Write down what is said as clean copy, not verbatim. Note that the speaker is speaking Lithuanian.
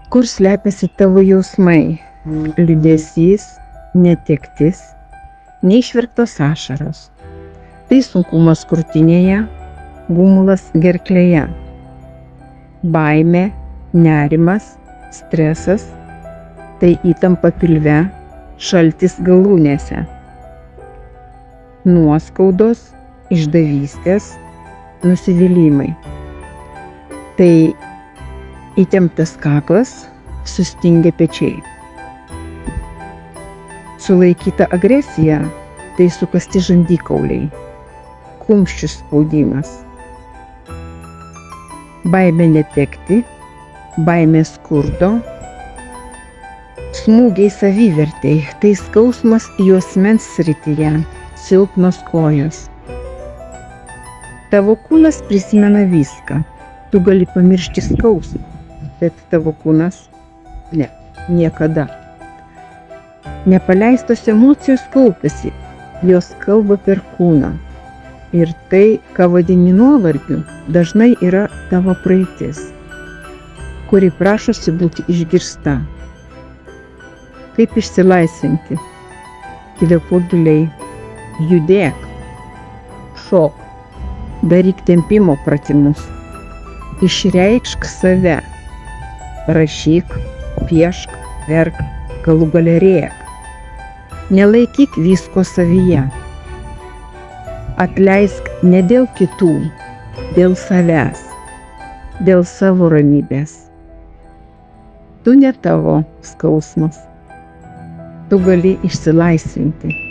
Kur slepiasi tavo jausmai? Liūdesys, netektis, neišverktos ašaros. Tai sunkumas krūtinėje, gumulas gerklėje. Baimė, nerimas, stresas, tai įtampa pilve, šaltis galūnėse. Nuoskaudos, išdavystės, nusivylimai. Tai įtemptas kaklas, sustingę pečiai. Sulaikyta agresija, tai sukasti žandikauliai, kumščių spaudimas. Baimė netekti, baimė skurdo, smūgiai savivertei, tai skausmas juosmens srityje, silpnos kojos. Tavo kūnas prisimena viską, tu gali pamiršti skausmą, bet tavo kūnas ne, niekada. Nepaleistos emocijos kaupiasi, jos kalba per kūną. Ir tai, ką vadini nuovargiu, dažnai yra tavo praeitis, kuri prašosi būti išgirsta. Kaip išsilaisvinti? Kvėpuok giliai, judėk, šok, daryk tempimo pratimus, išreikšk save, rašyk, piešk, verk, galų gale rėk. Nelaikyk visko savyje. Atleisk ne dėl kitų, dėl savęs, dėl savo ramybės. Tu ne tavo skausmas. Tu gali išsilaisvinti.